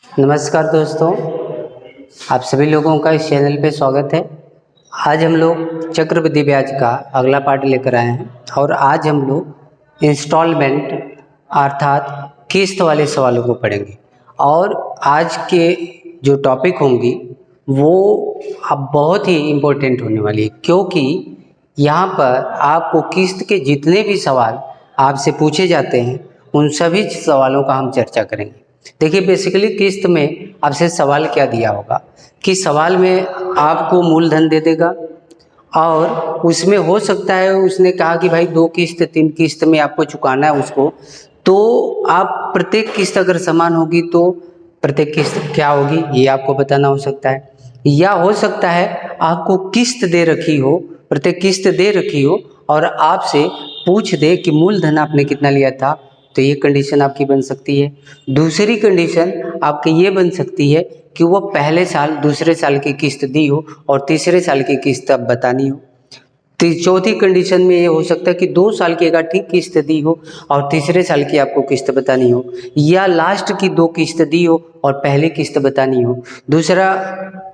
नमस्कार दोस्तों, आप सभी लोगों का इस चैनल पे स्वागत है। आज हम लोग चक्रवृद्धि ब्याज का अगला पार्ट लेकर आए हैं और आज हम लोग इंस्टॉलमेंट अर्थात किस्त वाले सवालों को पढ़ेंगे। और आज के जो टॉपिक होंगी वो अब बहुत ही इम्पोर्टेंट होने वाली है, क्योंकि यहाँ पर आपको किस्त के जितने भी सवाल आपसे पूछे जाते हैं उन सभी सवालों का हम चर्चा करेंगे। देखिए, बेसिकली किस्त में आपसे सवाल क्या दिया होगा कि सवाल में आपको मूलधन दे देगा और उसमें हो सकता है उसने कहा कि भाई 2 किस्त 3 किस्त में आपको चुकाना है उसको, तो आप प्रत्येक किस्त अगर समान होगी तो प्रत्येक किस्त क्या होगी ये आपको बताना हो सकता है। या हो सकता है आपको किस्त दे रखी हो, प्रत्येक किस्त दे रखी हो और आपसे पूछ दे कि मूलधन आपने कितना लिया था, तो ये कंडीशन आपकी बन सकती है। दूसरी कंडीशन आपकी ये बन सकती है कि वो पहले साल दूसरे साल की किस्त दी हो और तीसरे साल की किस्त अब बतानी हो। चौथी कंडीशन में ये हो सकता है कि 2 साल की इकट्ठी किस्त दी हो और तीसरे साल की आपको किस्त बतानी हो, या लास्ट की 2 किस्त दी हो और पहली किस्त बतानी हो। दूसरा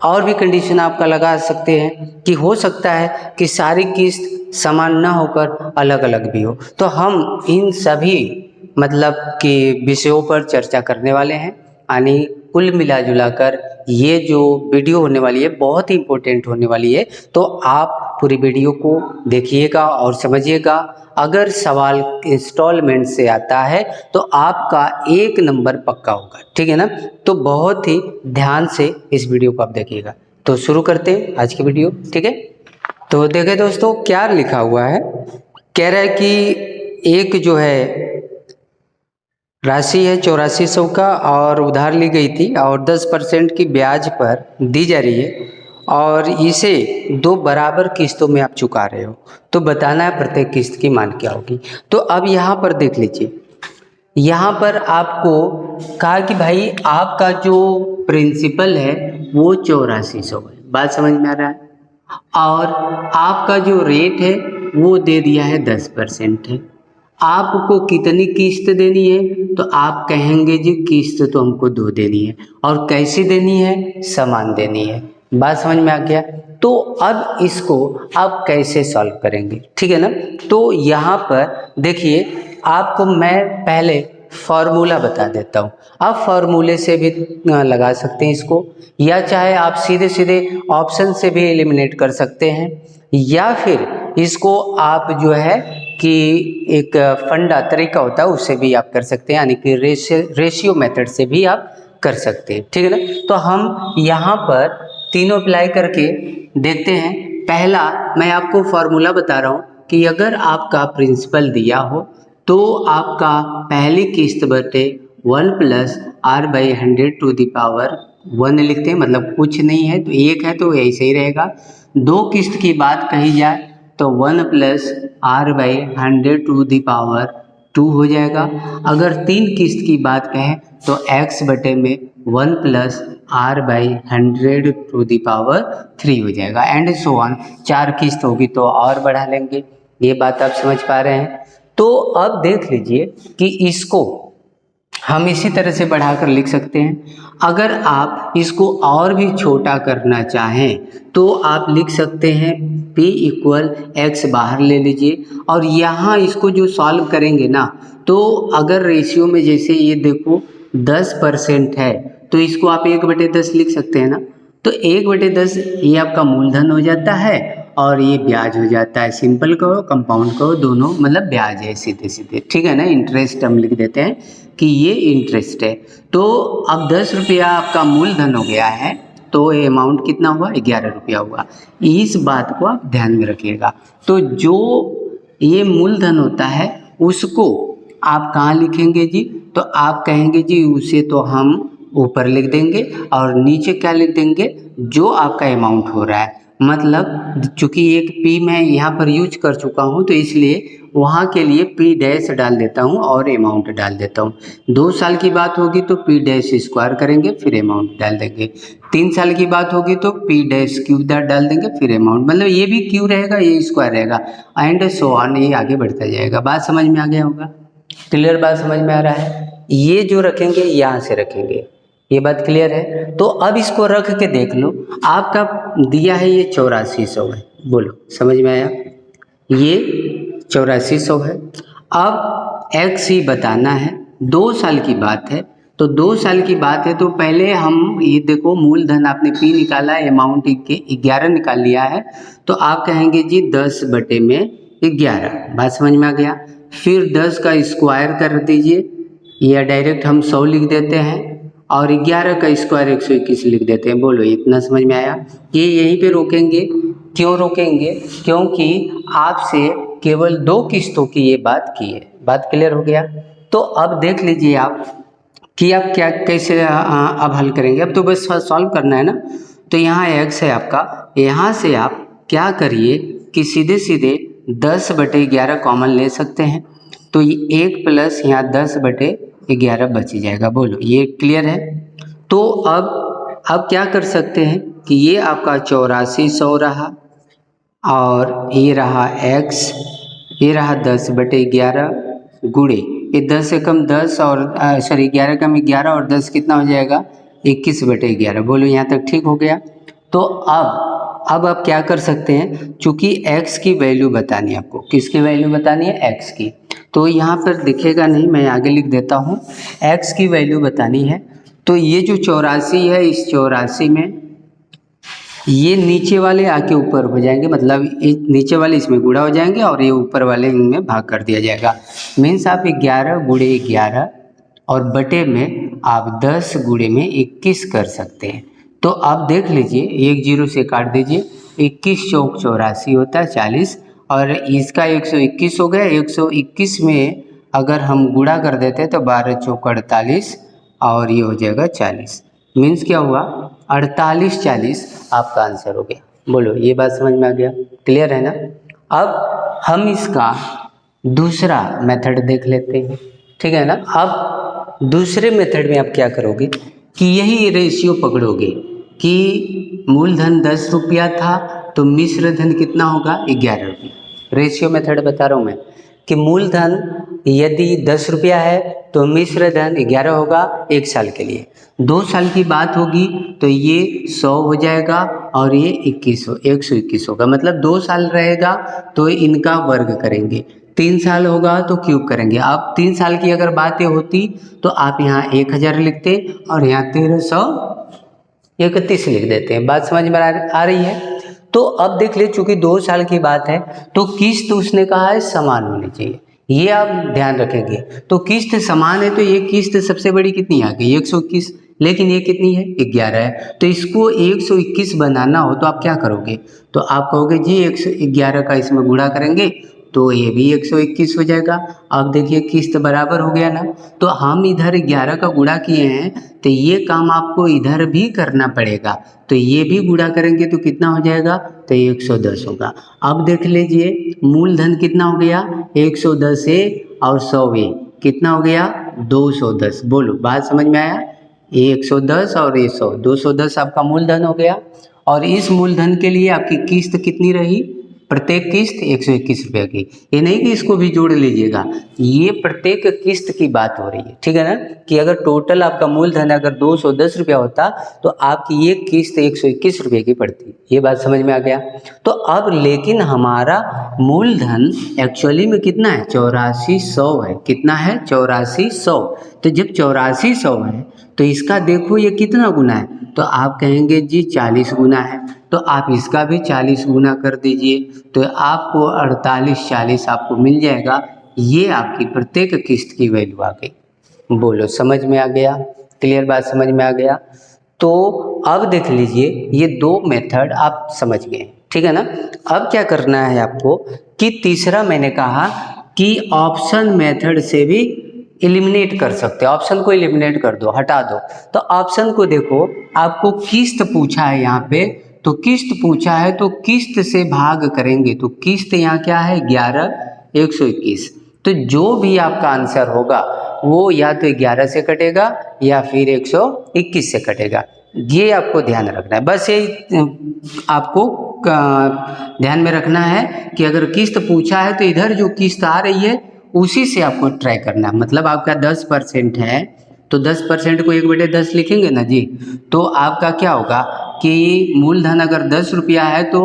और भी कंडीशन आपका लगा सकते हैं कि हो सकता है कि सारी किस्त समान ना होकर अलग अलग भी हो। तो हम इन सभी मतलब कि विषयों पर चर्चा करने वाले हैं। यानी कुल मिला जुला कर ये जो वीडियो होने वाली है बहुत ही इम्पोर्टेंट होने वाली है, तो आप पूरी वीडियो को देखिएगा और समझिएगा। अगर सवाल इंस्टॉलमेंट से आता है तो आपका 1 नंबर पक्का होगा, ठीक है ना। तो बहुत ही ध्यान से इस वीडियो को आप देखिएगा। तो शुरू करते हैं आज की वीडियो, ठीक है। तो देखें दोस्तों क्या लिखा हुआ है। कह रहा है कि एक जो है राशि है 8400 का और उधार ली गई थी और 10% की ब्याज पर दी जा रही है और इसे 2 बराबर किस्तों में आप चुका रहे हो, तो बताना है प्रत्येक किस्त की मान क्या होगी। तो अब यहाँ पर देख लीजिए, यहाँ पर आपको कहा कि भाई आपका जो प्रिंसिपल है वो 8400 है, बात समझ में आ रहा है, और आपका जो रेट है वो दे दिया है 10% है। आपको कितनी किस्त देनी है, तो आप कहेंगे जी किस्त तो हमको 2 देनी है और कैसी देनी है, समान देनी है। बात समझ में आ गया। तो अब इसको आप कैसे सॉल्व करेंगे, ठीक है ना। तो यहाँ पर देखिए, आपको मैं पहले फॉर्मूला बता देता हूँ। आप फॉर्मूले से भी लगा सकते हैं इसको, या चाहे आप सीधे सीधे ऑप्शन से भी एलिमिनेट कर सकते हैं, या फिर इसको आप जो है कि एक फंडा तरीका होता है उससे भी आप कर सकते हैं, यानी कि रेशियो मेथड से भी आप कर सकते हैं, ठीक है ना। तो हम यहाँ पर तीनों अप्लाई करके देखते हैं। पहला मैं आपको फॉर्मूला बता रहा हूँ कि अगर आपका प्रिंसिपल दिया हो तो आपका पहली किस्त बटे 1 + r/100 लिखते हैं, मतलब कुछ नहीं है तो 1 है तो ऐसे ही रहेगा। 2 किस्त की बात कही जाए तो 1 + r/100 हो जाएगा। अगर 3 किस्त की बात कहें तो x बटे में 1 + r/100 हो जाएगा, एंड सो ऑन। 4 किस्त होगी तो और बढ़ा लेंगे। ये बात आप समझ पा रहे हैं। तो अब देख लीजिए कि इसको हम इसी तरह से बढ़ाकर लिख सकते हैं। अगर आप इसको और भी छोटा करना चाहें तो आप लिख सकते हैं p = x बाहर ले लीजिए, और यहाँ इसको जो सॉल्व करेंगे ना, तो अगर रेशियो में जैसे ये देखो 10% है तो इसको आप 1/10 लिख सकते हैं ना। तो 1/10 ये आपका मूलधन हो जाता है और ये ब्याज हो जाता है। सिंपल कहो कंपाउंड कहो दोनों मतलब ब्याज है सीधे सीधे, ठीक है ना। इंटरेस्ट हम लिख देते हैं कि ये इंटरेस्ट है। तो अब 10 रुपया आपका मूलधन हो गया है, तो ये अमाउंट कितना हुआ, 11 रुपया हुआ। इस बात को आप ध्यान में रखिएगा। तो जो ये मूलधन होता है उसको आप कहाँ लिखेंगे जी, तो आप कहेंगे जी उसे तो हम ऊपर लिख देंगे और नीचे क्या लिख देंगे, जो आपका अमाउंट हो रहा है। मतलब चूंकि एक p मैं यहाँ पर यूज कर चुका हूँ तो इसलिए वहाँ के लिए p' डाल देता हूँ और अमाउंट डाल देता हूँ। 2 साल की बात होगी तो p' करेंगे फिर अमाउंट डाल देंगे। 3 साल की बात होगी तो p' डाल देंगे फिर अमाउंट, मतलब ये भी क्यू रहेगा ये स्क्वायर रहेगा, एंड सो ऑन, ये आगे बढ़ता जाएगा। बात समझ में आ गया होगा, क्लियर बात समझ में आ रहा है। ये जो रखेंगे यहाँ से रखेंगे, ये बात क्लियर है। तो अब इसको रख के देख लो, आपका दिया है ये 8400 है, बोलो समझ में आया, ये 8400 है। अब x ही बताना है, 2 साल की बात है, तो 2 साल की बात है तो पहले हम ये देखो मूलधन आपने p निकाला है, अमाउंट के 11 निकाल लिया है, तो आप कहेंगे जी 10 बटे में 11, बात समझ में आ गया। फिर 10 का स्क्वायर कर दीजिए, या डायरेक्ट हम 100 लिख देते हैं, और 11 का स्क्वायर 121 लिख देते हैं। बोलो इतना समझ में आया। ये यहीं पे रोकेंगे, क्यों रोकेंगे, क्योंकि आपसे केवल 2 किस्तों की ये बात की है। बात क्लियर हो गया। तो अब देख लीजिए आप कि आप क्या कैसे अब हल करेंगे। अब तो बस सॉल्व करना है ना। तो यहाँ x है आपका, यहाँ से आप क्या करिए कि सीधे सीधे 10 बटे 11 कॉमन ले सकते हैं, तो ये 1 प्लस यहाँ 10 बटे 11 बच जाएगा। बोलो ये क्लियर है। तो अब क्या कर सकते हैं कि ये आपका 8400 रहा, और ये रहा x, ये रहा 10 बटे 11 गुणे ये 10 से कम 10 और सॉरी 11 कम 11 और 10 कितना हो जाएगा 21 बटे 11। बोलो यहाँ तक ठीक हो गया। तो अब आप क्या कर सकते हैं, चूंकि x की वैल्यू बतानी है आपको, किसकी वैल्यू बतानी है, x की, तो यहाँ पर दिखेगा नहीं, मैं आगे लिख देता हूँ, x की वैल्यू बतानी है। तो ये जो 84 है, इस 84 में ये नीचे वाले आके ऊपर हो जाएंगे, मतलब नीचे वाले इसमें गुणा हो जाएंगे और ये ऊपर वाले इनमें भाग कर दिया जाएगा। मीन्स आप 11 गुणे 11 और बटे में आप 10 गुणे में 21 कर सकते हैं। तो आप देख लीजिए, एक 0 से काट दीजिए, 21 चौक 84 होता है 40, और इसका 121 हो गया। 121 में अगर हम गुणा कर देते हैं तो 12 चौक 48 और ये हो जाएगा 40। मीन्स क्या हुआ 48 40 आपका आंसर हो गया। बोलो ये बात समझ में आ गया, क्लियर है ना। अब हम इसका दूसरा मेथड देख लेते हैं, ठीक है ना। अब दूसरे मेथड में आप क्या करोगे कि यही रेशियो पकड़ोगे कि मूलधन 10 रुपया था तो मिश्र धन कितना होगा 11 रुपया। रेशियो मेथड बता रहा हूँ मैं कि मूलधन यदि 10 रुपया है तो मिश्र धन 11 होगा 1 साल के लिए। 2 साल की बात होगी तो ये 100 हो जाएगा और ये 121 होगा, मतलब 2 साल रहेगा तो इनका वर्ग करेंगे, 3 साल होगा तो क्यूब करेंगे। अब 3 साल की अगर बातें होती तो आप यहाँ 1000 लिखते और यहाँ 1331 लिख देते हैं। बात समझ में आ रही है। तो अब देख ले, चूंकि 2 साल की बात है तो किस्त उसने कहा है समान होनी चाहिए, ये आप ध्यान रखेंगे। तो किस्त समान है तो ये किस्त सबसे बड़ी कितनी आ गई 121, लेकिन ये कितनी है 11 है। तो इसको 121 बनाना हो तो आप क्या करोगे, तो आप कहोगे जी 111 का इसमें गुणा करेंगे तो ये भी 121 हो जाएगा। अब देखिए किस्त बराबर हो गया ना। तो हम इधर 11 का गुणा किए हैं तो ये काम आपको इधर भी करना पड़ेगा, तो ये भी गुणा करेंगे तो कितना हो जाएगा तो 110 होगा। अब देख लीजिए मूलधन कितना हो गया 110 ए और 100 ए कितना हो गया 210। बोलो बात समझ में आया, ये 110 और ये 100, 210 आपका मूलधन हो गया। और इस मूलधन के लिए आपकी किस्त कितनी रही, प्रत्येक किस्त 121 रुपये की। ये नहीं कि इसको भी जोड़ लीजिएगा, ये प्रत्येक किस्त की बात हो रही है, ठीक है ना। कि अगर टोटल आपका मूलधन अगर 210 रुपया होता तो आपकी ये किस्त 121 रुपये की पड़ती। ये बात समझ में आ गया। तो अब लेकिन हमारा मूलधन एक्चुअली में कितना है 8400 है। कितना है 8400। तो जब 8400 है तो इसका देखो ये कितना गुना है, तो आप कहेंगे जी 40 गुना है, तो आप इसका भी 40 गुना कर दीजिए तो आपको 48 40 आपको मिल जाएगा। ये आपकी प्रत्येक किस्त की वैल्यू आ गई। बोलो समझ में आ गया, क्लियर बात समझ में आ गया। तो अब देख लीजिए ये 2 मेथड आप समझ गए, ठीक है ना। अब क्या करना है आपको कि तीसरा मैंने कहा कि ऑप्शन मेथड से भी एलिमिनेट कर सकते हैं। ऑप्शन को एलिमिनेट कर दो, हटा दो। तो ऑप्शन को देखो, आपको किस्त पूछा है यहाँ पे, तो किस्त पूछा है तो किस्त से भाग करेंगे तो किस्त यहाँ क्या है 11 121। तो जो भी आपका आंसर होगा वो या तो 11 से कटेगा या फिर 121 से कटेगा। ये आपको ध्यान रखना है, बस यही आपको ध्यान में रखना है कि अगर किस्त पूछा है तो इधर जो किस्त आ रही है उसी से आपको ट्राई करना है। मतलब आपका 10% है तो 10% को 1/10 लिखेंगे ना जी। तो आपका क्या होगा कि मूलधन अगर 10 रुपया है तो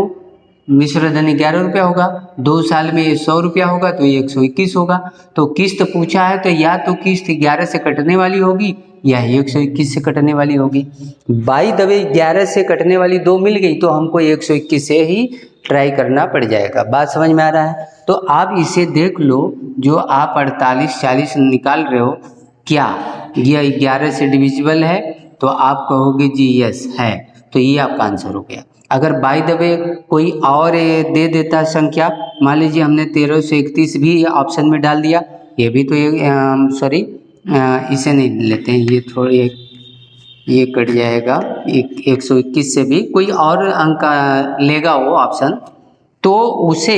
मिश्र धन 11 रुपया होगा, 2 साल में ये 100 रुपया होगा तो ये 121 होगा। तो किस्त पूछा है तो या तो किस्त 11 से कटने वाली होगी या 121 से कटने वाली होगी। बाई द वे 11 से कटने वाली 2 मिल गई तो हमको 121 से ही ट्राई करना पड़ जाएगा। बात समझ में आ रहा है? तो आप इसे देख लो, जो आप 48-40 निकाल रहे हो, क्या यह 11 से डिविजिबल है? तो आप कहोगे जी यस है, तो ये आपका आंसर हो गया। अगर बाय द वे कोई और दे देता संख्या, मान लीजिए हमने 13 से 31 भी ऑप्शन में डाल दिया, ये भी तो सॉरी इसे नहीं लेते हैं, ये थोड़ी ये कट जाएगा, 121 से भी कोई और अंक लेगा वो ऑप्शन, तो उसे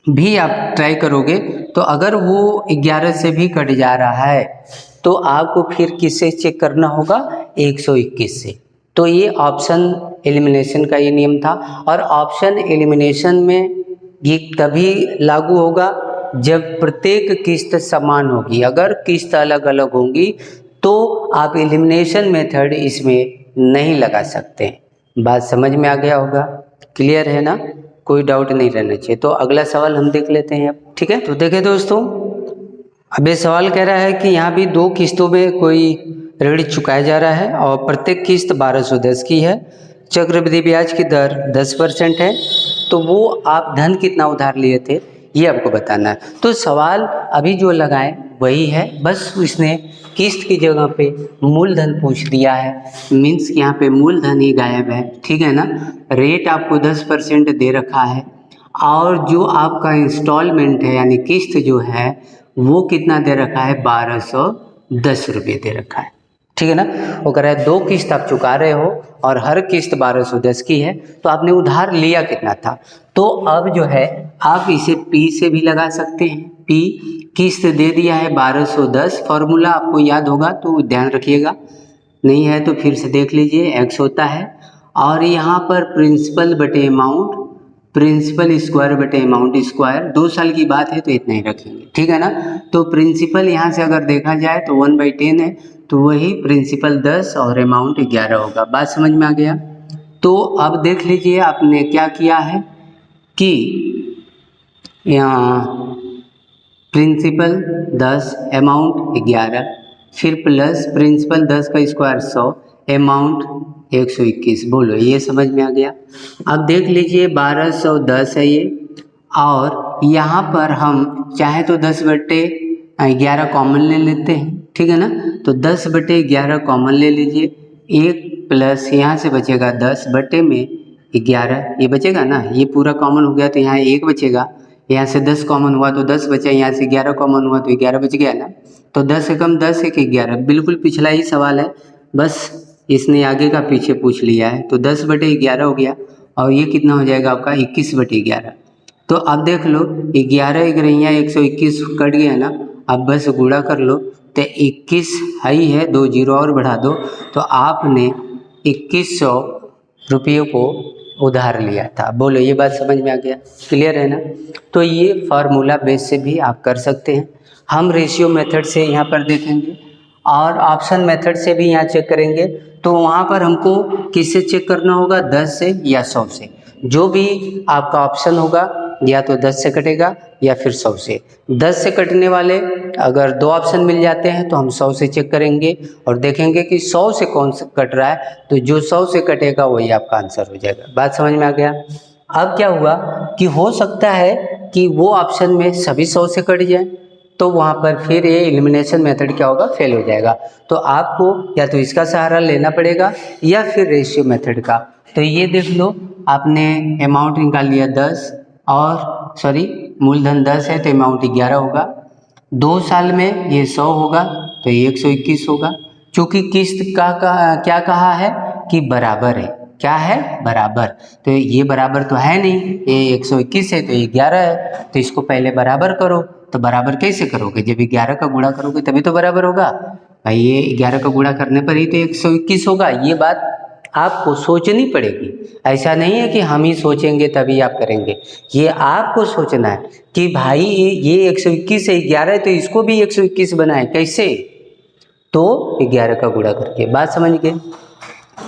भी आप ट्राई करोगे। तो अगर वो 11 से भी कट जा रहा है तो आपको फिर किससे चेक करना होगा? 121 से। तो ये ऑप्शन एलिमिनेशन का ये नियम था। और ऑप्शन एलिमिनेशन में ये तभी लागू होगा जब प्रत्येक किस्त समान होगी। अगर किस्त अलग अलग होंगी तो आप एलिमिनेशन मेथड इसमें नहीं लगा सकते। बात समझ में आ गया होगा? क्लियर है ना? कोई डाउट नहीं रहना चाहिए। तो अगला सवाल हम देख लेते हैं अब, ठीक है? तो देखें दोस्तों, अब ये सवाल कह रहा है कि यहाँ भी 2 किस्तों में कोई ऋण चुकाया जा रहा है और प्रत्येक किस्त 1210 की है। चक्रवृद्धि ब्याज की दर 10% है। तो वो आप धन कितना उधार लिए थे ये आपको बताना है। तो सवाल अभी जो लगाए वही है, बस इसने किस्त की जगह पे मूलधन पूछ दिया है। मीन्स यहाँ पे मूलधन ही गायब है, ठीक है ना? रेट आपको 10% दे रखा है और जो आपका इंस्टॉलमेंट है यानी किस्त जो है वो कितना दे रखा है? 1210 रुपये दे रखा है, ठीक है ना? वो कह रहा है 2 किस्त आप चुका रहे हो और हर किस्त 1210 की है, तो आपने उधार लिया कितना था? तो अब जो है आप इसे P से भी लगा सकते हैं। P किस्त दे दिया है 1210, फॉर्मूला आपको याद होगा तो ध्यान रखिएगा, नहीं है तो फिर से देख लीजिए। x होता है और यहाँ पर प्रिंसिपल बटे अमाउंट, प्रिंसिपल स्क्वायर बटे अमाउंट स्क्वायर, 2 साल की बात है तो इतना ही रखेंगे, ठीक है ना? तो प्रिंसिपल यहाँ से अगर देखा जाए तो 1/10 है, तो वही प्रिंसिपल 10 और अमाउंट 11 होगा। बात समझ में आ गया? तो अब देख लीजिए आपने क्या किया है कि यहाँ प्रिंसिपल 10 अमाउंट 11 फिर प्लस प्रिंसिपल 10 का स्क्वायर 100 अमाउंट 121। बोलो ये समझ में आ गया? अब देख लीजिए 1210 है ये, और यहाँ पर हम चाहे तो 10/11 कॉमन ले लेते हैं, ठीक है ना? तो 10/11 कॉमन ले लीजिए, 1 प्लस यहाँ से बचेगा 10/11, ये बचेगा ना, ये पूरा कॉमन हो गया तो यहाँ 1 बचेगा, यहाँ से 10 कॉमन हुआ तो 10 बचा, यहाँ से 11 कॉमन हुआ तो 11 बच गया ना। तो 10 से कम 10 है कि 11, बिल्कुल पिछला ही सवाल है, बस इसने आगे का पीछे पूछ लिया है। तो 10/11 हो गया और ये कितना हो जाएगा आपका? 21/11। तो अब देख लो 11 11 121 कट गया ना, अब बस गुणा कर लो तो 21 ही है, 2 जीरो और बढ़ा दो, तो आपने 2100 रुपये को उधार लिया था। बोलो ये बात समझ में आ गया? क्लियर है ना? तो ये फार्मूला बेस से भी आप कर सकते हैं। हम रेशियो मेथड से यहाँ पर देखेंगे और ऑप्शन मेथड से भी यहाँ चेक करेंगे। तो वहाँ पर हमको किससे चेक करना होगा? 10 से या 100 से। जो भी आपका ऑप्शन होगा या तो 10 से कटेगा या फिर 100 से। 10 से कटने वाले अगर 2 ऑप्शन मिल जाते हैं तो हम 100 से चेक करेंगे और देखेंगे कि 100 से कौन सा कट रहा है, तो जो 100 से कटेगा वही आपका आंसर हो जाएगा। बात समझ में आ गया? अब क्या हुआ कि हो सकता है कि वो ऑप्शन में सभी 100 से कट जाए, तो वहाँ पर फिर ये एलिमिनेशन मेथड क्या होगा? फेल हो जाएगा। तो आपको या तो इसका सहारा लेना पड़ेगा या फिर रेशियो मेथड का। तो ये देख लो, आपने अमाउंट निकाल लिया 10 और सॉरी मूलधन 10 है तो अमाउंट 11 होगा। 2 साल में ये 100 होगा तो ये 121 होगा। चूँकि किस्त का क्या कहा है कि बराबर है, क्या है? बराबर। तो ये बराबर तो है नहीं, ये 121 है तो ये 11 है, तो इसको पहले बराबर करो। तो बराबर कैसे करोगे? जब 11 का गुणा करोगे तभी तो बराबर होगा भाई। ये 11 का गुणा करने पर ही तो 121 होगा। ये बात आपको सोचनी पड़ेगी। ऐसा नहीं है कि हम ही सोचेंगे तभी आप करेंगे, ये आपको सोचना है कि भाई ये 121 है, 11 है तो इसको भी 121 बनाए, कैसे? तो 11 का गुणा करके, बात समझ गए।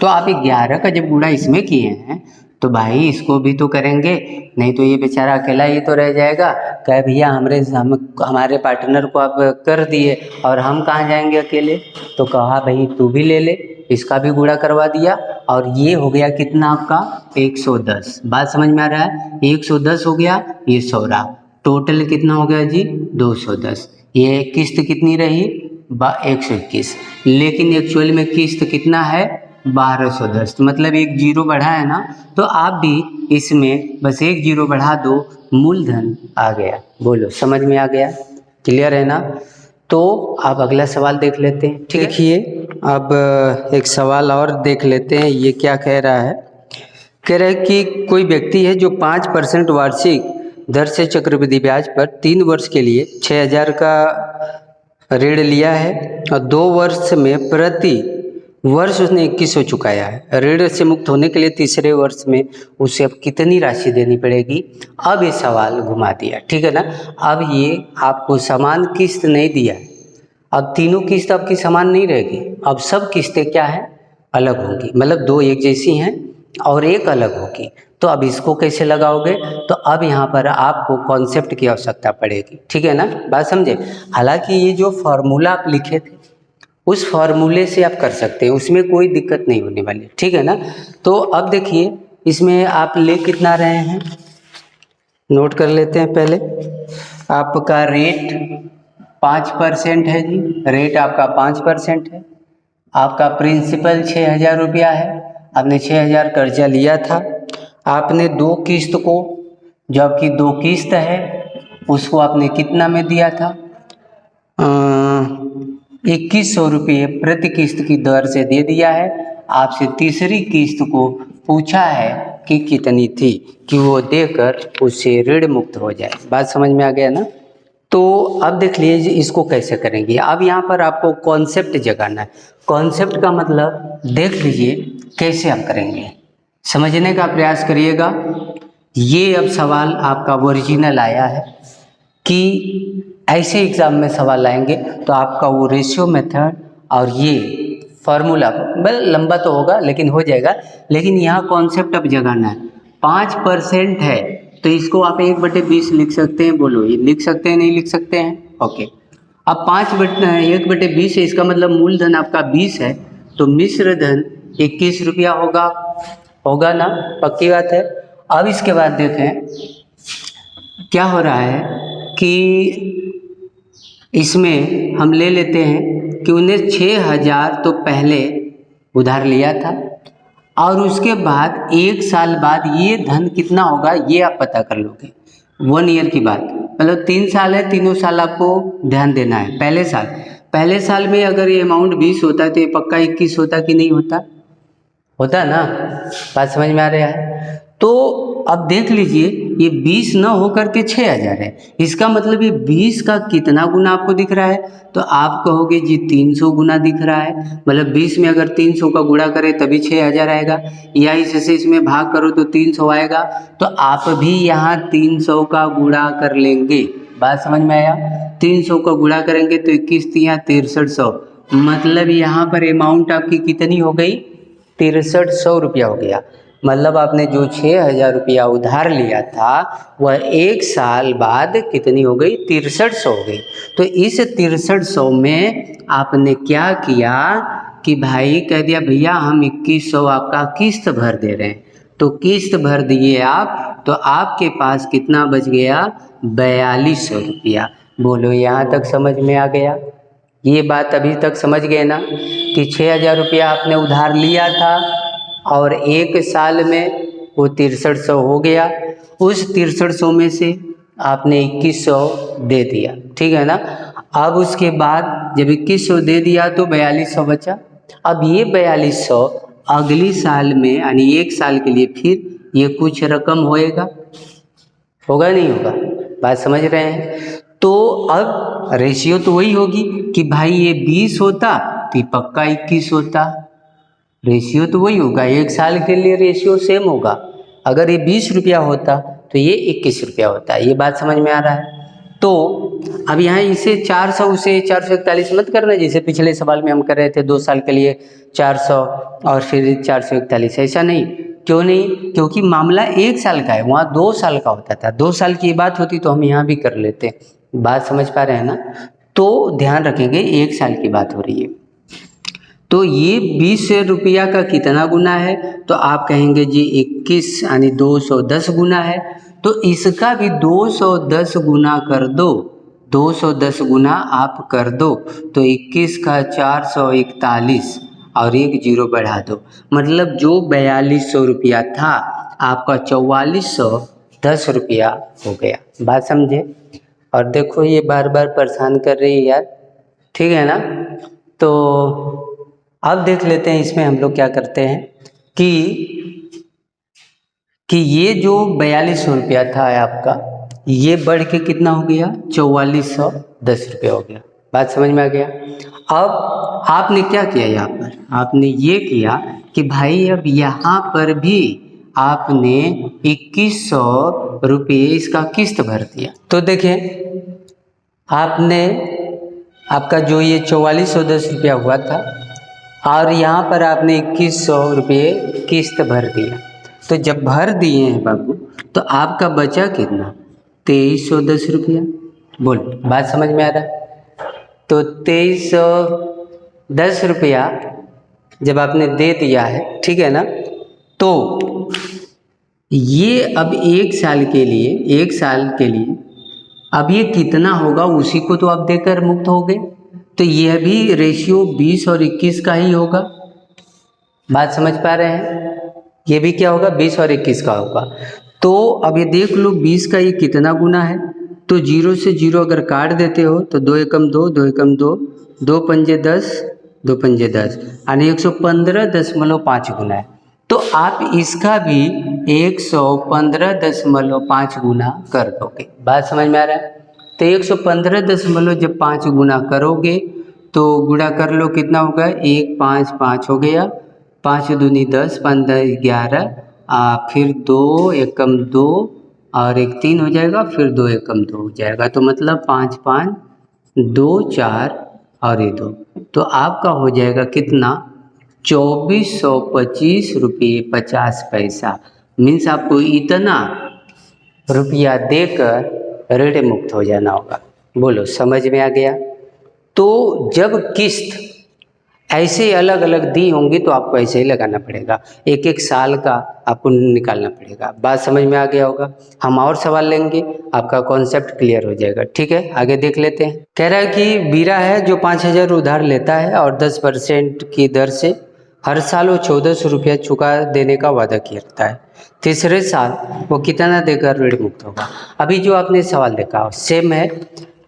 तो आप 11 का जब गुणा इसमें किए हैं तो भाई इसको भी तो करेंगे, नहीं तो ये बेचारा अकेला ही तो रह जाएगा। कहे भैया हमारे पार्टनर को आप कर दिए और हम कहाँ जाएंगे अकेले, तो कहा भाई तू भी ले ले, इसका भी गुणा करवा दिया और ये हो गया कितना आपका 110। बात समझ में आ रहा है, 110 हो गया, ये 100 रहा, टोटल कितना हो गया जी 210। ये किस्त कितनी रही 121, लेकिन एक्चुअल में किस्त कितना है 1210, मतलब एक जीरो बढ़ा है ना, तो आप भी इसमें बस एक जीरो बढ़ा दो, मूलधन आ गया। बोलो समझ में आ गया, क्लियर है ना। तो आप अगला सवाल देख लेते हैं। ठीक है, देखिए अब एक सवाल और देख लेते हैं, ये क्या कह रहा है। कह रहा है कि कोई व्यक्ति है जो 5% वार्षिक दर से चक्रवृद्धि ब्याज पर 3 वर्ष के लिए 6000 का ऋण लिया है और 2 वर्ष में प्रति वर्ष उसने 2100 चुकाया है। ऋण से मुक्त होने के लिए तीसरे वर्ष में उसे अब कितनी राशि देनी पड़ेगी। अब ये सवाल घुमा दिया, ठीक है ना। अब ये आपको समान किस्त नहीं दिया है, अब तीनों किस्त आपकी समान नहीं रहेगी, अब सब किस्तें क्या है अलग होंगी, मतलब 2 एक जैसी हैं और एक अलग होगी। तो अब इसको कैसे लगाओगे, तो अब यहाँ पर आपको कॉन्सेप्ट की आवश्यकता पड़ेगी, ठीक है ना, बात समझे। हालांकि ये जो फॉर्मूला आप लिखे थे उस फॉर्मूले से आप कर सकते हैं, उसमें कोई दिक्कत नहीं होने वाली, ठीक है ना। तो अब देखिए इसमें आप ले कितना रहे हैं, नोट कर लेते हैं पहले। आपका रेट 5% है जी, रेट आपका 5% है। आपका प्रिंसिपल 6000 रुपया है, आपने 6000 कर्जा लिया था। आपने 2 किस्त को, जो आपकी 2 किस्त है उसको आपने कितना में दिया था 2100 रुपये प्रति किस्त की दर से दे दिया है। आपसे तीसरी किस्त को पूछा है कि कितनी थी, कि वो देकर उससे ऋण मुक्त हो जाए। बात समझ में आ गया ना। तो अब देख लीजिए इसको कैसे करेंगे। अब यहाँ पर आपको कॉन्सेप्ट जगाना है। कॉन्सेप्ट का मतलब देख लीजिए कैसे आप करेंगे, समझने का प्रयास करिएगा। ये अब सवाल आपका ओरिजिनल आया है कि ऐसे एग्ज़ाम में सवाल आएंगे तो आपका वो रेशियो मेथड और ये फार्मूला लंबा तो होगा लेकिन हो जाएगा। लेकिन यहाँ कॉन्सेप्ट अब जगाना है। 5% है तो इसको आप 1/20 लिख सकते हैं। बोलो ये लिख सकते हैं नहीं लिख सकते हैं, ओके। अब 1/20 है, इसका मतलब मूलधन आपका 20 है तो मिश्र धन 21 रुपया होगा ना, पक्की बात है। अब इसके बाद देखें क्या हो रहा है कि इसमें हम ले लेते हैं कि उन्हें 6000 तो पहले उधार लिया था और उसके बाद 1 साल बाद ये धन कितना होगा ये आप पता कर लोगे। 1 ईयर की बात, मतलब 3 साल है, तीनों साल आपको ध्यान देना है। पहले साल में अगर ये अमाउंट 20 होता तो ये पक्का 21 होता कि नहीं होता ना। बात समझ में आ रहा है। तो अब देख लीजिए ये 20 न होकर के 6000 है, इसका मतलब ये 20 का कितना गुना आपको दिख रहा है, तो आप कहोगे जी 300 गुना दिख रहा है। मतलब 20 में अगर 300 का गुणा करें तभी 6000 आएगा, या इससे इसमें भाग करो तो 300 आएगा। तो आप भी यहाँ 300 का गुणा कर लेंगे। बात समझ में आया। 300 का गुणा करेंगे तो 21 तिया 6300, मतलब यहाँ पर अमाउंट आपकी कितनी हो गई 6300 रुपया हो गया। मतलब आपने जो 6000 रुपया उधार लिया था वह 1 साल बाद कितनी हो गई 6300 हो गई। तो इस 6300 में आपने क्या किया कि भाई कह दिया भैया हम 2100 आपका किस्त भर दे रहे हैं, तो किस्त भर दिए आप, तो आपके पास कितना बच गया 4200 रुपया। बोलो यहाँ तक समझ में आ गया। ये बात अभी तक समझ गए ना कि 6000 रुपया आपने उधार लिया था और 1 साल में वो 6300 हो गया। उस 6300 में से आपने 2100 दे दिया, ठीक है ना। अब उसके बाद जब 2100 दे दिया तो 4200 बचा। अब ये 4200 अगली साल में यानी 1 साल के लिए फिर ये कुछ रकम होगा नहीं होगा। बात समझ रहे हैं। तो अब रेशियो तो वही होगी कि भाई ये 20 होता तो पक्का 21 होता, रेशियो तो वही होगा। 1 साल के लिए रेशियो सेम होगा। अगर ये 20 रुपया होता तो ये 21 रुपया होता है। ये बात समझ में आ रहा है। तो तो अब यहाँ इसे 400 से 441 मत करना, जैसे पिछले सवाल में हम कर रहे थे 2 साल के लिए 400 और फिर 441, ऐसा नहीं। क्यों नहीं? क्योंकि मामला 1 साल का है, वहाँ 2 साल का होता था। 2 साल की बात होती तो हम यहाँ भी कर लेते। बात समझ पा रहे हैं ना? तो ध्यान रखेंगे 1 साल की बात हो रही है। तो ये 20 रुपया का कितना गुना है? तो आप कहेंगे जी 21 यानी 210 गुना है। तो इसका भी 210 गुना कर दो, 210 गुना आप कर दो, तो 21 का 441 और एक जीरो बढ़ा दो, मतलब जो 4200 रुपया था आपका 4410 रुपया हो गया। बात समझे? और देखो ये बार बार परेशान कर रही है यार, ठीक है ना? तो अब देख लेते हैं इसमें हम लोग क्या करते हैं कि ये जो 4200 रुपया था आपका, ये बढ़ के कितना हो गया? 4410 रुपया हो गया। बात समझ में आ गया? अब आपने क्या किया यहाँ पर? आपने ये किया कि भाई अब यहाँ पर भी आपने 2100 रुपये इसका किस्त भर दिया। तो देखें आपने, आपका जो ये 4410 रुपया हुआ था और यहाँ पर आपने 2100 रुपये किस्त भर दिया। तो जब भर दिए हैं बाबू, तो आपका बचा कितना? 2310 रुपया। बोल, बात समझ में आ रहा है? तो 2310 रुपया जब आपने दे दिया है, ठीक है ना? तो ये अब 1 साल के लिए अब ये कितना होगा उसी को तो आप देकर मुक्त हो गए। तो यह भी रेशियो 20 और 21 का ही होगा। बात समझ पा रहे हैं? ये भी क्या होगा? 20 और 21 का होगा। तो अब ये देख लो 20 का ये कितना गुना है? तो 0 से 0 अगर काट देते हो तो 2 एकम 2, 2 एकम 2, 2 पंजे 10, 2 पंजे 10 यानी 115.5 गुना है। तो आप इसका भी 115.5 गुना कर दोगे। बात समझ में आ रहा है? तो 115.5 गुना करोगे तो गुणा कर लो कितना होगा? 1 5 5 हो गया, 5 दूनी 10, 15 11, फिर 2 एकम 2 और एक 3 हो जाएगा, फिर 2 एकम 2 हो जाएगा। तो मतलब 5 5 2 4 और ये 2, तो आपका हो जाएगा कितना? 2425 रुपये 50 पैसा। मीन्स आपको इतना रुपया देकर ऋण मुक्त हो जाना होगा। बोलो, समझ में आ गया? तो जब किस्त ऐसे अलग अलग दी होंगी तो आपको ऐसे ही लगाना पड़ेगा, 1 साल का आपको निकालना पड़ेगा। बात समझ में आ गया होगा? हम और सवाल लेंगे, आपका कॉन्सेप्ट क्लियर हो जाएगा। ठीक है, आगे देख लेते हैं। कह रहा है कि बीरा है जो 5000 उधार लेता है और 10% की दर से हर साल वो 1400 रुपया चुका देने का वादा करता है। तीसरे साल वो कितना देकर ऋण मुक्त होगा? अभी जो आपने सवाल देखा सेम है,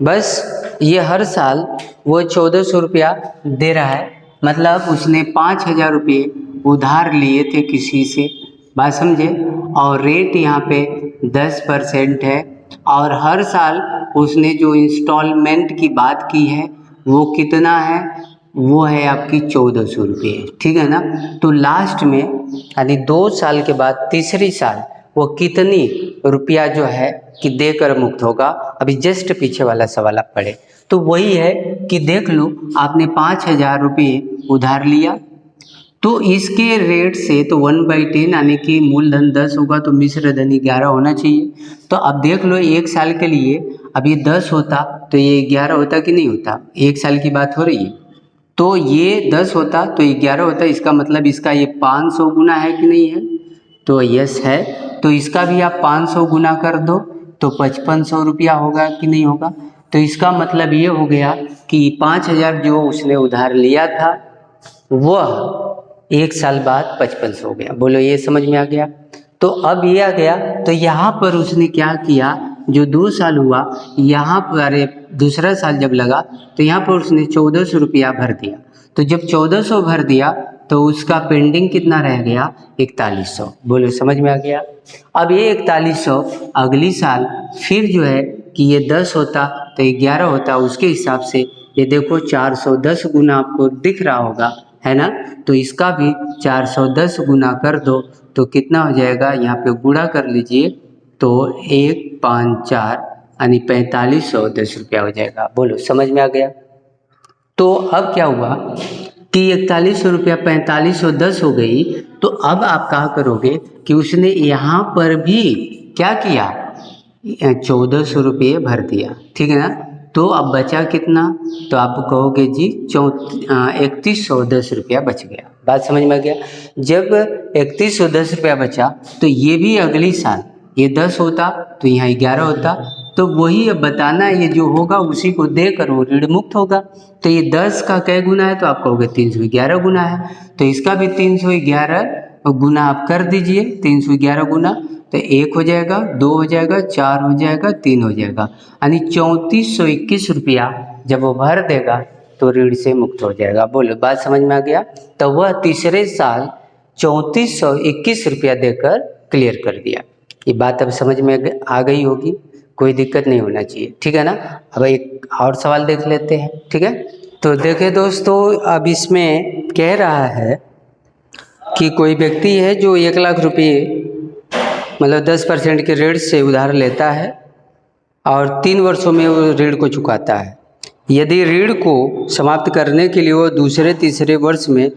बस ये हर साल वो 1400 रुपया दे रहा है, मतलब उसने 5000 रुपये उधार लिए थे किसी से। बात समझे? और रेट यहाँ पे 10% है और हर साल उसने जो इंस्टॉलमेंट की बात की है वो कितना है? वो है आपकी 1400 रुपये। ठीक है ना? तो लास्ट में यानी 2 साल के बाद तीसरी साल वो कितनी रुपया जो है कि देकर मुक्त होगा? अभी जस्ट पीछे वाला सवाल आप पढ़े तो वही है कि देख लो आपने 5000 रुपये उधार लिया, तो इसके रेट से तो 1/10 यानी कि मूलधन 10 होगा तो मिश्र धन 11 होना चाहिए। तो अब देख लो 1 साल के लिए अब ये 10 होता तो ये 11 होता कि नहीं होता? 1 साल की बात हो रही है, तो ये 10 होता तो 11 होता। इसका मतलब इसका ये 500 गुना है कि नहीं है? तो यस है। तो इसका भी आप 500 गुना कर दो तो 5500 रुपया होगा कि नहीं होगा? तो इसका मतलब ये हो गया कि 5000 जो उसने उधार लिया था वह 1 साल बाद 5500 हो गया। बोलो, ये समझ में आ गया? तो अब ये आ गया, तो यहाँ पर उसने क्या किया, जो 2 साल हुआ यहाँ पर दूसरा साल जब लगा तो यहाँ पर उसने 1400 रुपया भर दिया। तो जब 1400 भर दिया तो उसका पेंडिंग कितना रह गया? 4100। बोलो, समझ में आ गया? अब ये 4100 अगली साल फिर जो है कि ये 10 होता तो 11 होता, उसके हिसाब से ये देखो 410 गुना आपको दिख रहा होगा, है ना? तो इसका भी 410 गुना कर दो तो कितना हो जाएगा? यहाँ पे गुणा कर लीजिए तो 1 5 4 यानी 4510 रुपया हो जाएगा। बोलो समझ में आ गया। तो अब क्या हुआ कि 4100 रुपया 4510 हो गई। तो अब आप क्या करोगे कि उसने यहाँ पर भी क्या किया, 1400 रुपये भर दिया, ठीक है ना। तो अब बचा कितना, तो आप कहोगे जी 3110 रुपया बच गया। बात समझ में आ गया। जब 3110 रुपया बचा तो ये भी अगली साल ये 10 होता तो यहाँ 11 होता। तो वही अब बताना है, ये जो होगा उसी को देकर वो ऋण मुक्त होगा। तो ये 10 का कै गुना है, तो आप कहोगे 311 गुना है। तो इसका भी 311 गुना आप कर दीजिए, 311 गुना, तो 1 हो जाएगा, 2 हो जाएगा, 4 हो जाएगा, 3 हो जाएगा, यानी 3421 रुपया जब वो भर देगा तो ऋण से मुक्त हो जाएगा। बोलो बात समझ में आ गया। तो वह तीसरे साल 3421 रुपया देकर क्लियर कर दिया। ये बात अब समझ में आ गई होगी, कोई दिक्कत नहीं होना चाहिए, ठीक है ना। अब एक और सवाल देख लेते हैं, ठीक है। तो देखिए दोस्तों, अब इसमें कह रहा है कि कोई व्यक्ति है जो 1 लाख रुपये मतलब 10% के ऋण से उधार लेता है और 3 वर्षों में वो ऋण को चुकाता है। यदि ऋण को समाप्त करने के लिए वो दूसरे तीसरे वर्ष में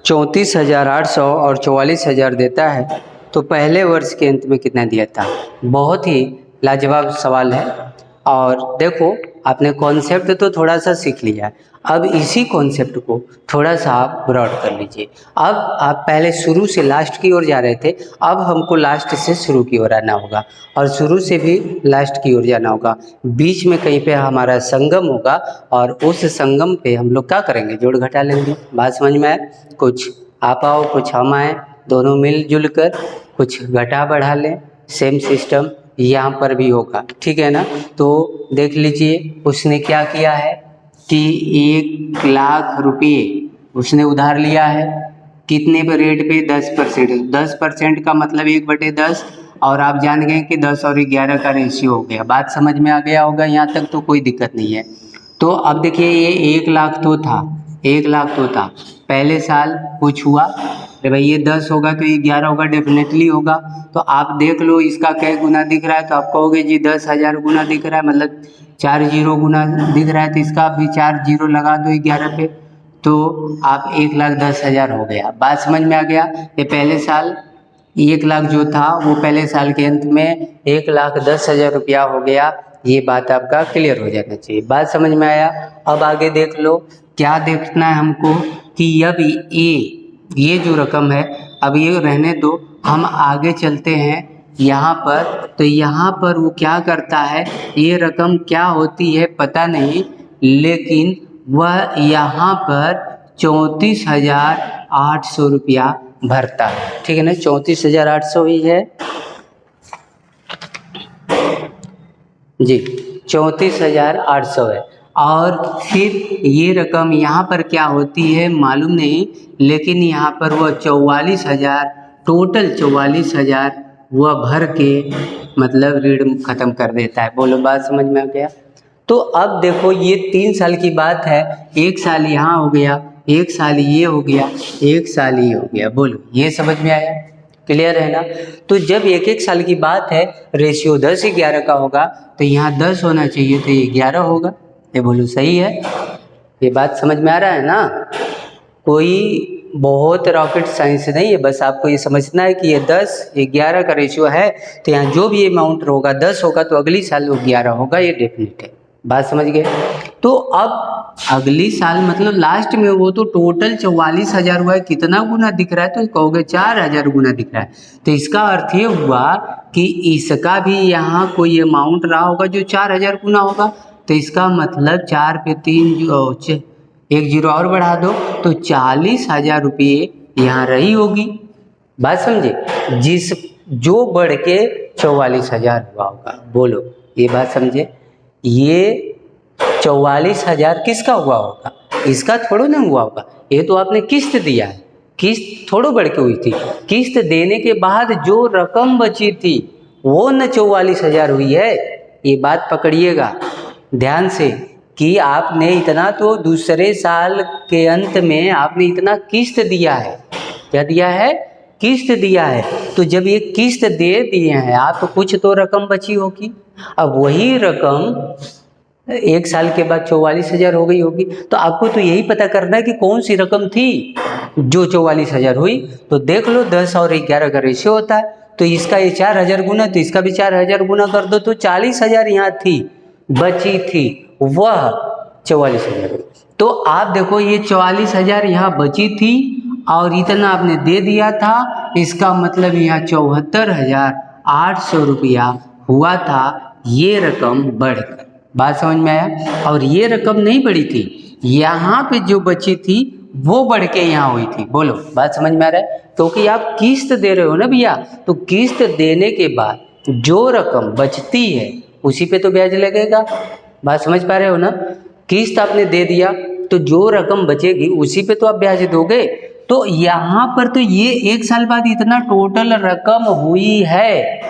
34,800 और 44,000 देता है तो पहले वर्ष के अंत में कितना दिया था। बहुत ही लाजवाब सवाल है। और देखो आपने कॉन्सेप्ट तो थोड़ा सा सीख लिया है, अब इसी कॉन्सेप्ट को थोड़ा सा आप ब्रॉड कर लीजिए। अब आप पहले शुरू से लास्ट की ओर जा रहे थे, अब हमको लास्ट से शुरू की ओर आना होगा और शुरू से भी लास्ट की ओर जाना होगा। बीच में कहीं पे हमारा संगम होगा और उस संगम पे हम लोग क्या करेंगे, जोड़ घटा लेंगे। बात समझ में आए। कुछ आप आओ कुछ हम आए, दोनों मिलजुल कर कुछ घटा बढ़ा लें। सेम सिस्टम यहाँ पर भी होगा, ठीक है ना। तो देख लीजिए उसने क्या किया है कि 1 लाख रुपये उसने उधार लिया है, कितने पर रेट पे, 10%। 10% का मतलब 1/10, और आप जान गए कि 10 और 11 का रेशियो हो गया। बात समझ में आ गया होगा, यहाँ तक तो कोई दिक्कत नहीं है। तो अब देखिए ये 1 लाख तो था, 1 लाख तो था पहले साल, कुछ हुआ अरे भाई ये 10 होगा तो ये 11 होगा, डेफिनेटली होगा। तो आप देख लो इसका क्या गुना दिख रहा है, तो आप कहोगे जी 10,000 गुना दिख रहा है, मतलब 4 जीरो गुना दिख रहा है, तो इसका भी 4 जीरो लगा दो 11 पे, तो आप 1,10,000 हो गया। बात समझ में आ गया। ये पहले साल 1 लाख जो था वो पहले साल के अंत में 1,10,000 रुपया हो गया। ये बात आपका क्लियर हो जाना चाहिए। बात समझ में आया। अब आगे देख लो, क्या देखना है हमको कि अब ये जो रकम है अब ये रहने दो, हम आगे चलते हैं यहाँ पर। तो यहाँ पर वो क्या करता है, ये रकम क्या होती है पता नहीं, लेकिन वह यहाँ पर 34,800 रुपया भरता है, ठीक है ना। 34,800 ही है जी, 34,800 है। और फिर ये रकम यहाँ पर क्या होती है मालूम नहीं, लेकिन यहाँ पर वह 44,000 टोटल 44,000 वह भर के मतलब ऋण खत्म कर देता है। बोलो बात समझ में आ गया। तो अब देखो ये 3 साल की बात है, 1 साल यहाँ हो गया, 1 साल ये हो गया, 1 साल ये हो गया। बोलो ये समझ में आया, क्लियर है ना। तो जब 1-1 साल की बात है, रेशियो 10-11 का होगा, तो यहाँ 10 होना चाहिए, तो ये 11 होगा। ये बोलो सही है, ये बात समझ में आ रहा है ना। कोई बहुत रॉकेट साइंस नहीं है, बस आपको ये समझना है कि ये 10-11 का रेशियो है, तो यहाँ जो भी अमाउंट होगा 10 होगा तो अगली साल वो 11 होगा, ये डेफिनेट है। बात समझ गए। तो अब अगली साल मतलब लास्ट में वो तो टोटल 44,000 हुआ है, कितना गुना दिख रहा है, तो कहोगे 4,000 गुना दिख रहा है। तो इसका अर्थ ये हुआ कि इसका भी यहाँ कोई अमाउंट रहा होगा जो 4,000 गुना होगा। तो इसका मतलब 4 पे 3 1 जीरो और बढ़ा दो तो 40,000 रुपये यहाँ रही होगी। बात समझे, जिस जो बढ़ के 44,000 हुआ होगा। बोलो ये बात समझे। ये 44,000 किसका हुआ होगा, इसका थोड़ा ना हुआ होगा, ये तो आपने किस्त दिया है, किस्त थोड़ा बढ़ के हुई थी। किस्त देने के बाद जो रकम बची थी वो न 44,000 हुई है। ये बात पकड़िएगा ध्यान से कि आपने इतना तो दूसरे साल के अंत में आपने इतना किस्त दिया है। क्या दिया है, किस्त दिया है, तो जब ये किस्त दे दिए हैं आप तो कुछ तो रकम बची होगी। अब वही रकम 1 साल के बाद 44,000 हो गई होगी, तो आपको तो यही पता करना है कि कौन सी रकम थी जो 44,000 हुई। तो देख लो 10 और 11 का रेशियो होता है, तो इसका ये 4,000 गुना, तो इसका भी 4,000 गुना कर दो, तो 40,000 यहाँ थी, बची थी, वह 44,000। तो आप देखो ये 44,000 यहाँ बची थी और इतना आपने दे दिया था, इसका मतलब यहाँ 74,800 रुपया हुआ था। ये रकम बढ़कर, बात समझ में आया? और ये रकम नहीं बढ़ी थी, यहाँ पे जो बची थी वो बढ़ के यहाँ हुई थी। बोलो बात समझ में आ रहा है? क्योंकि आप किस्त दे रहे हो ना भैया, तो किस्त देने के बाद जो रकम बचती है उसी पे तो ब्याज लगेगा। बात समझ पा रहे हो ना? किस्त आपने दे दिया तो जो रकम बचेगी उसी पे तो आप ब्याज दोगे। तो यहाँ पर तो ये 1 साल बाद इतना टोटल रकम हुई है,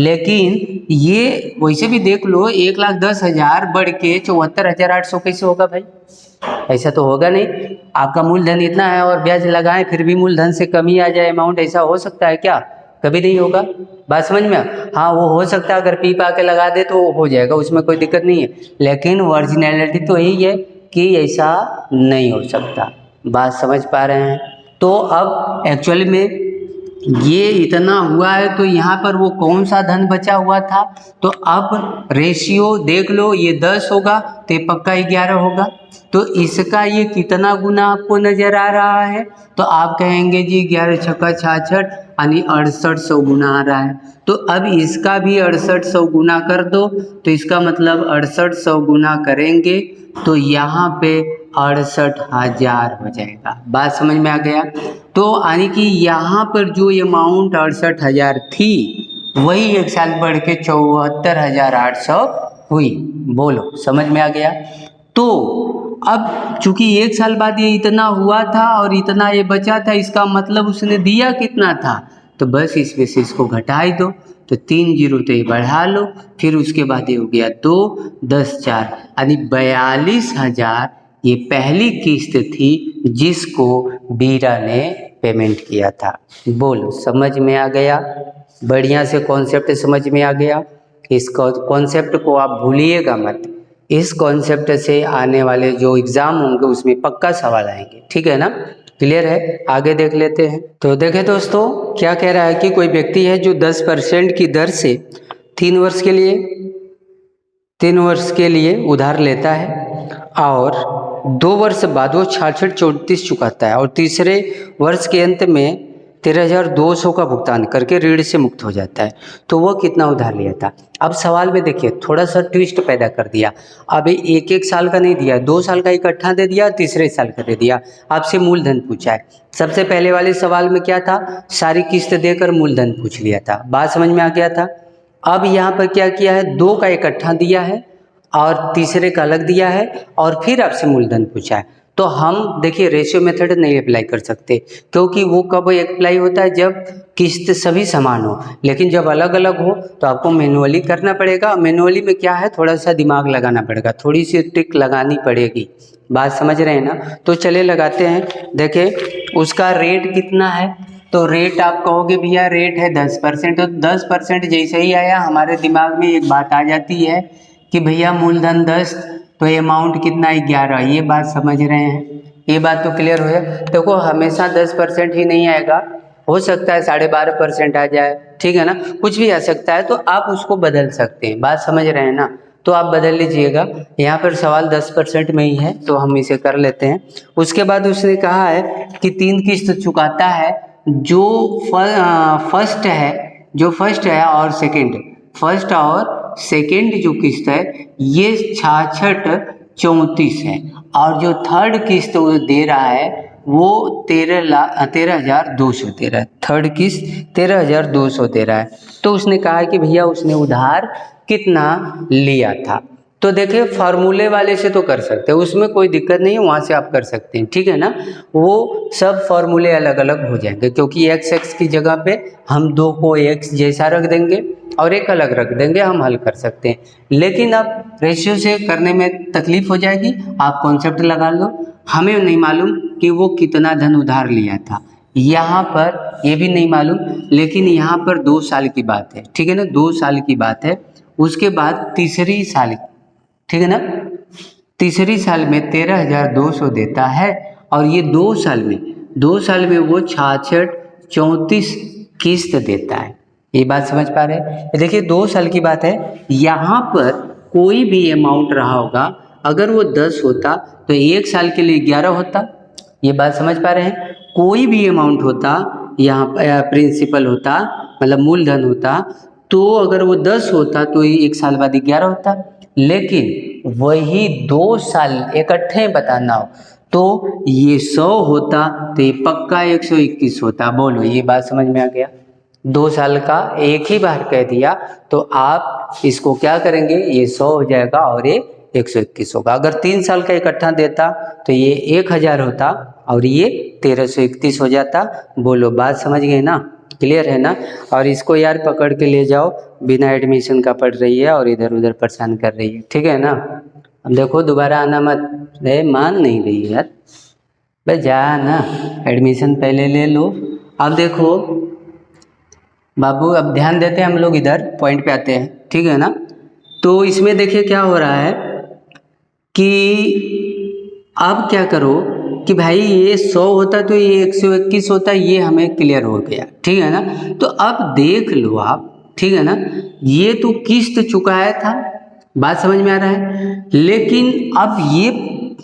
लेकिन ये वैसे भी देख लो 1,10,000 बढ़ के 74,800 कैसे होगा भाई? ऐसा तो होगा नहीं। आपका मूलधन इतना है और ब्याज लगाएं फिर भी मूलधन से कमी आ जाए अमाउंट, ऐसा हो सकता है क्या? कभी नहीं होगा। बात समझ में? हाँ वो हो सकता है, अगर पी पा के लगा दे तो हो जाएगा, उसमें कोई दिक्कत नहीं है, लेकिन ओरिजिनलिटी तो यही है कि ऐसा नहीं हो सकता। बात समझ पा रहे हैं? तो अब एक्चुअली में ये इतना हुआ है, तो यहाँ पर वो कौन सा धन बचा हुआ था? तो अब रेशियो देख लो, ये 10 होगा तो ये पक्का 11 होगा, तो इसका ये कितना गुना आपको नजर आ रहा है? तो आप कहेंगे जी 11 छक्का 66 यानी 6800 गुना आ रहा है। तो अब इसका भी 6800 गुना कर दो, तो इसका मतलब 6800 गुना करेंगे तो यहाँ पे 68,000 हो जाएगा। बात समझ में आ गया? तो यानी कि यहाँ पर जो अमाउंट 68,000 थी वही 1 साल बढ़ के 74,800 हुई। बोलो समझ में आ गया? तो अब चूंकि 1 साल बाद ये इतना हुआ था और इतना ये बचा था, इसका मतलब उसने दिया कितना था? तो बस इसमें से इसको घटा ही दो, तो 3 जीरो तो ये बढ़ा लो, फिर उसके बाद ये हो गया 2, 10, 4 यानी 42,000 ये पहली किस्त थी जिसको बीरा ने पेमेंट किया था। बोलो समझ में आ गया? बढ़िया से कॉन्सेप्ट समझ में आ गया? इस कॉन्सेप्ट को आप भूलिएगा मत, इस कॉन्सेप्ट से आने वाले जो एग्ज़ाम होंगे उसमें पक्का सवाल आएंगे, ठीक है ना? क्लियर है? आगे देख लेते हैं। तो देखें दोस्तों, क्या कह रहा है कि कोई व्यक्ति है जो 10% की दर से 3 वर्ष के लिए उधार लेता है और 2 वर्ष बाद वो 66-34 चुकाता है और तीसरे वर्ष के अंत में 13,200 का भुगतान करके ऋण से मुक्त हो जाता है, तो वो कितना उधार लिया था? अब सवाल में देखिए थोड़ा सा ट्विस्ट पैदा कर दिया। अब 1-1 साल का नहीं दिया, 2 साल का इकट्ठा दे दिया, तीसरे साल का दे दिया। आपसे मूलधन पूछा है। सबसे पहले वाले सवाल में क्या था? सारी किस्त देकर मूलधन पूछ लिया था। बात समझ में आ गया था? अब यहाँ पर क्या किया है? 2 का इकट्ठा दिया है और तीसरे का अलग दिया है और फिर आपसे मूलधन पूछा है। तो हम देखिए रेशियो मेथड नहीं अप्लाई कर सकते, क्योंकि वो कब अप्लाई होता है? जब किस्त सभी समान हो, लेकिन जब अलग अलग हो तो आपको मैनुअली करना पड़ेगा। मैनुअली में क्या है? थोड़ा सा दिमाग लगाना पड़ेगा, थोड़ी सी ट्रिक लगानी पड़ेगी। बात समझ रहे हैं ना? तो चले लगाते हैं। देखें उसका रेट कितना है, तो रेट आप कहोगे भैया रेट है 10%, तो 10% जैसे ही आया हमारे दिमाग में एक बात आ जाती है कि भैया मूलधन 10 तो अमाउंट कितना? 11। ये बात समझ रहे हैं? ये बात तो क्लियर हो है? देखो हमेशा 10% ही नहीं आएगा, हो सकता है 12.5% आ जाए, ठीक है ना? कुछ भी आ सकता है, तो आप उसको बदल सकते हैं। बात समझ रहे हैं ना? तो आप बदल लीजिएगा। यहाँ पर सवाल 10% में ही है तो हम इसे कर लेते हैं। उसके बाद उसने कहा है कि 3 किस्त चुकाता है, जो फर्स्ट है और सेकेंड जो किस्त है ये 66-34 है, और जो थर्ड किस्त वो दे रहा है वो 13,200 दे रहा है। थर्ड किस्त 13,200 दे रहा है। तो उसने कहा कि भैया उसने उधार कितना लिया था। तो देखिए फार्मूले वाले से तो कर सकते हैं, उसमें कोई दिक्कत नहीं है, वहाँ से आप कर सकते हैं, ठीक है ना? वो सब फार्मूले अलग अलग हो जाएंगे, क्योंकि x की जगह पे हम 2 को x जैसा रख देंगे और एक अलग रख देंगे, हम हल कर सकते हैं। लेकिन अब रेशियो से करने में तकलीफ हो जाएगी, आप कॉन्सेप्ट लगा लो। हमें नहीं मालूम कि वो कितना धन उधार लिया था, यहाँ पर ये भी नहीं मालूम, लेकिन यहाँ पर 2 साल की बात है, ठीक है ना, 2 साल की बात है। उसके बाद तीसरी साल, ठीक है ना, तीसरी साल में 13,200 देता है और ये 2 साल में वो 66 34 किस्त देता है। ये बात समझ पा रहे हैं? देखिए 2 साल की बात है, यहाँ पर कोई भी अमाउंट रहा होगा, अगर वो 10 होता तो 1 साल के लिए 11 होता। ये बात समझ पा रहे हैं? कोई भी अमाउंट होता, यहाँ प्रिंसिपल होता, मतलब मूलधन होता, तो अगर वो 10 होता तो 1 साल बाद 11 होता। लेकिन वही 2 साल इकट्ठे बताना हो तो ये 100 होता तो ये पक्का 121 होता। बोलो, ये बात समझ में आ गया? 2 साल का एक ही बार कह दिया तो आप इसको क्या करेंगे, ये 100 हो जाएगा और ये 121 होगा। अगर 3 साल का इकट्ठा देता तो ये 1000 होता और ये 1331 हो जाता। बोलो, बात समझ गए ना? क्लियर है ना? और इसको यार पकड़ के ले जाओ, बिना एडमिशन का पढ़ रही है और इधर उधर परेशान कर रही है, ठीक है ना? अब देखो दोबारा आना मत, मान नहीं रही है यार, भाई जा ना, एडमिशन पहले ले लो। अब देखो बाबू, अब ध्यान देते हैं हम लोग, इधर पॉइंट पे आते हैं, ठीक है ना? तो इसमें देखिए क्या हो रहा है कि अब क्या करो कि भाई ये 100 होता तो ये 121 होता, ये हमें क्लियर हो गया, ठीक है ना? तो अब देख लो आप, ठीक है ना, ये तो किस्त चुकाया था, बात समझ में आ रहा है, लेकिन अब ये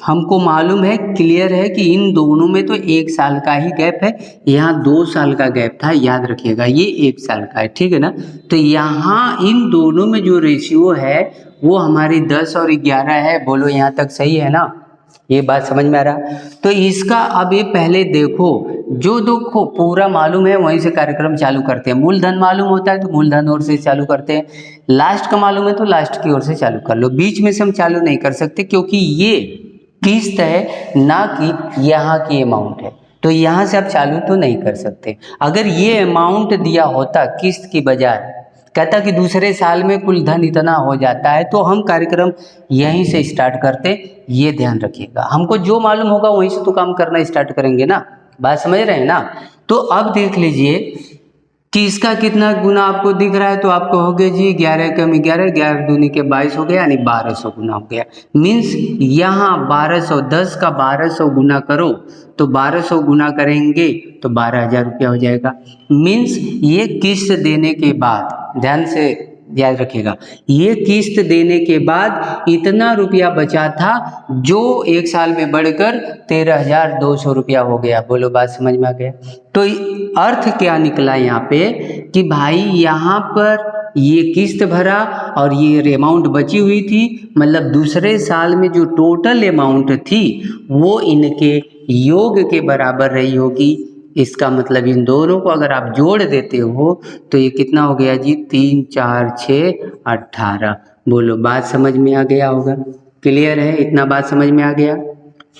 हमको मालूम है, क्लियर है कि इन दोनों में तो 1 साल का ही गैप है, यहाँ 2 साल का गैप था, याद रखिएगा, ये 1 साल का है, ठीक है ना? तो यहाँ इन दोनों में जो रेशियो है वो हमारी 10 और 11 है। बोलो, यहाँ तक सही है ना? ये बात समझ में आ रहा? तो इसका अब ये पहले देखो, जो देखो पूरा मालूम है वहीं से कार्यक्रम चालू करते हैं। मूलधन मालूम होता है तो मूलधन ओर से चालू करते हैं, लास्ट का मालूम है तो लास्ट की ओर से चालू कर लो, बीच में से हम चालू नहीं कर सकते क्योंकि ये किस्त है ना कि यहाँ की अमाउंट है, तो यहाँ से आप चालू तो नहीं कर सकते। अगर ये अमाउंट दिया होता किस्त की बजाय, कहता कि दूसरे साल में कुल धन इतना हो जाता है, तो हम कार्यक्रम यहीं से स्टार्ट करते। ये ध्यान रखिएगा, हमको जो मालूम होगा वहीं से तो काम करना स्टार्ट करेंगे ना, बात समझ रहे हैं ना? तो अब देख लीजिए कि इसका कितना गुना आपको दिख रहा है, तो आपको हो गया जी 11 कम 11, 11 दूनी के 22 हो गया, यानी 1200 गुना हो गया। मीन्स यहाँ 1200, 10 का 1200 गुना करो तो 1200 गुना करेंगे तो 12,000 रुपया हो जाएगा। मीन्स ये किस्त देने के बाद, ध्यान से याद रखिएगा, ये किस्त देने के बाद इतना रुपया बचा था जो 1 साल में बढ़कर 13,200 रुपया हो गया। बोलो, बात समझ में आ गया? तो अर्थ क्या निकला यहाँ पे कि भाई यहाँ पर ये किस्त भरा और ये अमाउंट बची हुई थी, मतलब दूसरे साल में जो टोटल अमाउंट थी वो इनके योग के बराबर रही होगी। इसका मतलब इन दोनों को अगर आप जोड़ देते हो तो ये कितना हो गया जी, 3 4 6 18। बोलो, बात समझ में आ गया होगा? क्लियर है? इतना बात समझ में आ गया?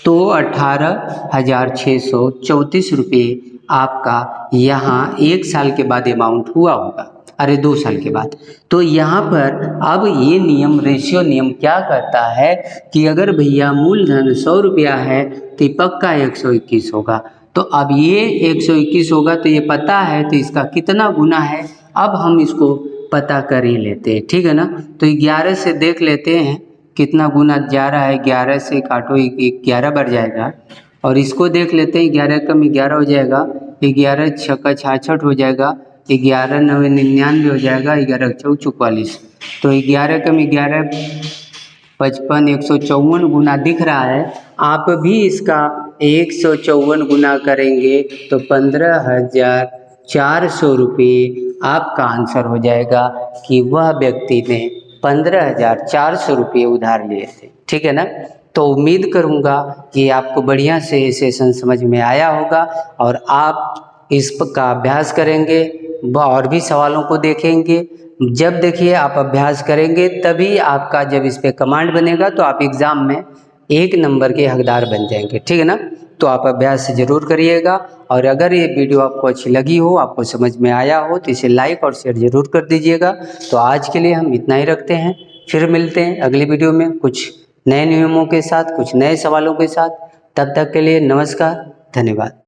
तो 18,634 रुपये आपका यहाँ 1 साल के बाद अमाउंट हुआ होगा, अरे 2 साल के बाद। तो यहाँ पर अब ये नियम, रेशियो नियम क्या कहता है कि अगर भैया मूलधन 100 रुपया है तो पक्का 121 होगा। तो अब ये 121 होगा तो ये पता है, तो इसका कितना गुना है अब हम इसको पता कर ही लेते हैं, ठीक है ना? तो 11 से देख लेते हैं कितना गुना जा रहा है, 11 से काटो 11 बढ़ जाएगा, और इसको देख लेते हैं 11 कम 11 हो जाएगा, 11 छक्का 66 हो जाएगा, 11 9 99 हो जाएगा, 11 चौक 44। तो 11 कम 11 55, 154 गुना दिख रहा है। आप भी इसका 154 गुना करेंगे तो 15,400 रुपये आपका आंसर हो जाएगा कि वह व्यक्ति ने 15,400 रुपये उधार लिए थे, ठीक है ना? तो उम्मीद करूँगा कि आपको बढ़िया से सेशन समझ में आया होगा और आप इसका अभ्यास करेंगे और भी सवालों को देखेंगे। जब देखिए आप अभ्यास करेंगे तभी आपका, जब इस पे कमांड बनेगा तो आप एग्ज़ाम में 1 नंबर के हकदार बन जाएंगे, ठीक है ना? तो आप अभ्यास ज़रूर करिएगा, और अगर ये वीडियो आपको अच्छी लगी हो, आपको समझ में आया हो, तो इसे लाइक और शेयर ज़रूर कर दीजिएगा। तो आज के लिए हम इतना ही रखते हैं, फिर मिलते हैं अगली वीडियो में कुछ नए नियमों के साथ, कुछ नए सवालों के साथ। तब तक के लिए नमस्कार, धन्यवाद।